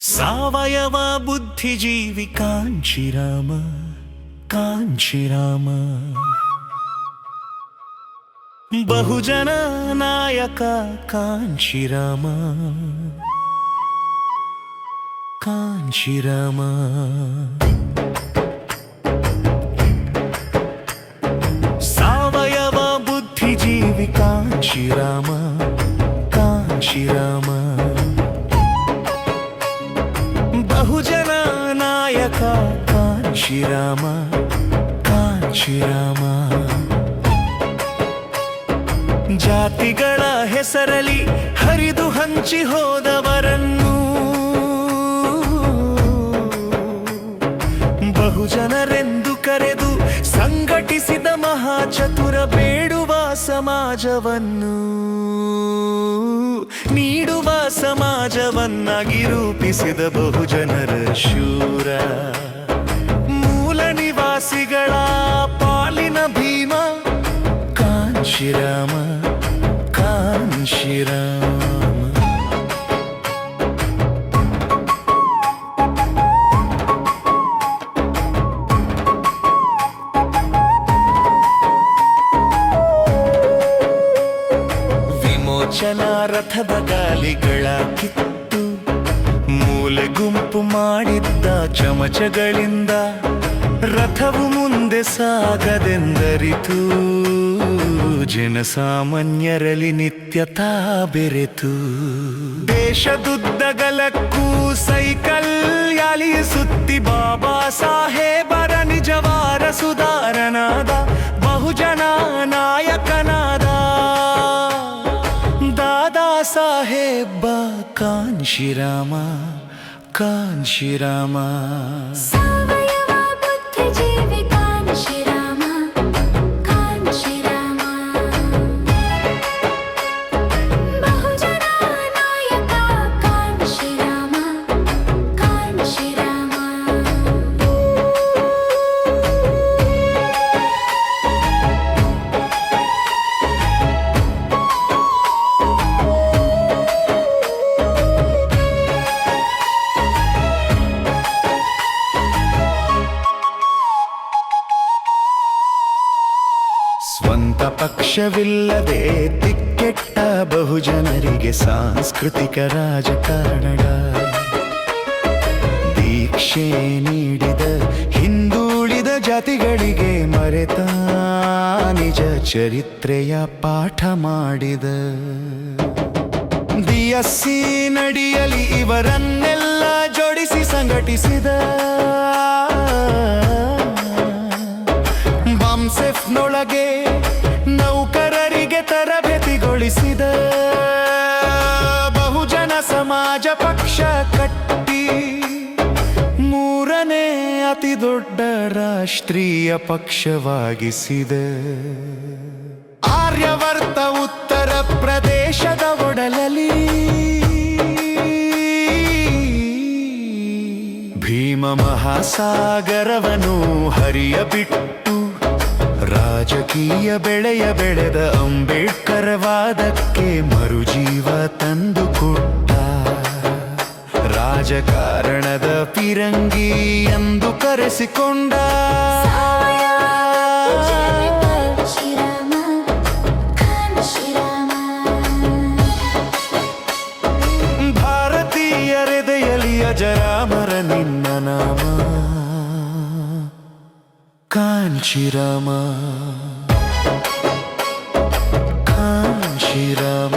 ಸಾವಯವ ಬುದ್ಧಿಜೀವಿ ಕಾಂಚಿರಾಮ ಕಾಂಚಿರಾಮ ಬಹುಜನ ನಾಯಕ ಕಾಂಚಿರಾಮ ಕಾಂಚಿರಾಮ ಸಾವಯವ ಬುದ್ಧಿಜೀವಿ ಕಾಂಚಿರಾಮ ಕಾಂಚಿರಾಮ ಬಹುಜನ ನಾಯಕ ಕಾಂಚಿರಾಮ ಕಾಂಚಿರಾಮ ಜಾತಿಗಳ ಹೆಸರಲಿ ಹರಿದು ಹಂಚಿ ಹೋದವರನ್ನು ಬಹುಜನರೆಂದು ಕರೆದು ಸಂಘಟಿಸಿದ ಮಹಾಚತುರ ಬೇಡುವ ಸಮಾಜವನ್ನು ನೀಡುವ ಸಮಾಜವನ್ನಾಗಿ ರೂಪಿಸಿದ ಬಹುಜನರ ಶೂರ ಮೂಲ ನಿವಾಸಿಗಳ ಪಾಲಿನ ಭೀಮ ಕಾಂಚಿರಾಮ ಕಾಂಚಿರಾಮ ವಿಮೋಚನಾ ರಥದ ಗಾಲಿಗಳ ಕಿತ್ತು ಮೂಲೆ ಗುಂಪು ಮಾಡಿದ್ದ ಚಮಚಗಳಿಂದ ರಥವು ಮುಂದೆ ಸಾಗದೆಂದರಿತು ಜನಸಾಮಾನ್ಯರಲ್ಲಿ ನಿತ್ಯತಾ ಬೆರೆತು ದೇಶದುದ್ದಗಲಕ್ಕೂ ಸೈಕಲ್ ಯಾಲಿಸುತ್ತಿ ಬಾಬಾ ಸಾಹೇಬರ ನಿಜವಾರ ಸುಧಾರನಾದ ಬಹುಜನ ನಾಯಕನಾದ ದಾದಾ ಸಾಹೇಬ ಕಾಂಚಿರಾಮ ಕಾಂಚಿರಾಮ ಸಾವಯವ ಬುದ್ಧಿಜೀವಿ ಕಾಂಚಿರಾಮ ಕಾಂಚಿರಾಮ ಬಹುಜನ ನಾಯಕ ಕಾಂಚಿರಾಮ ಕಾಂಚಿರಾಮ ಸ್ವಂತ ಪಕ್ಷವಿಲ್ಲದೆ ದಿಕ್ಕೆಟ್ಟ ಬಹುಜನರಿಗೆ ಸಾಂಸ್ಕೃತಿಕ ರಾಜಕಾರಣದ ದೀಕ್ಷೆ ನೀಡಿದ ಹಿಂದುಳಿದ ಜಾತಿಗಳಿಗೆ ಮರೆತ ನಿಜ ಚರಿತ್ರೆಯ ಪಾಠ ಮಾಡಿದ ದಿಯಸ್ಸಿ ನಡಿಯಲಿ ಇವರನ್ನೆಲ್ಲ ಜೋಡಿಸಿ ಸಂಘಟಿಸಿದ ಬಾಂಸೆಫ್ನೊಳಗೆ ನೌಕರರಿಗೆ ತರಬೇತಿಗೊಳಿಸಿದ ಬಹುಜನ ಸಮಾಜ ಪಕ್ಷ ಕಟ್ಟಿ ಮೂರನೇ ಅತಿ ದೊಡ್ಡ ರಾಷ್ಟ್ರೀಯ ಪಕ್ಷವಾಗಿಸಿದ ಆರ್ಯವರ್ತ ಉತ್ತರ ಪ್ರದೇಶದ ಒಡಲಲ್ಲಿ ಭೀಮ ಮಹಾಸಾಗರವನ್ನು ಹರಿಯ ಬಿಟ್ಟು ರಾಜಕೀಯ ಬೆಳೆಯ ಬೆಳೆದ ಅಂಬೇಡ್ಕರ್ ವಾದಕ್ಕೆ ಮರುಜೀವ ತಂದುಕೊಟ್ಟ ರಾಜಕಾರಣದ ಪಿರಂಗಿ ಎಂದು ಕರೆಸಿಕೊಂಡ ಕಾಂಚಿರಾಮ ಕಾಂಚಿರಾಮ ಭಾರತೀಯರೆದೆಯಲಿ ಅಜರಾಮರ ನಿನ್ನ ನಾಮ ಕಾಂಚಿರಾಮ ಕಾಂಚಿರಾಮ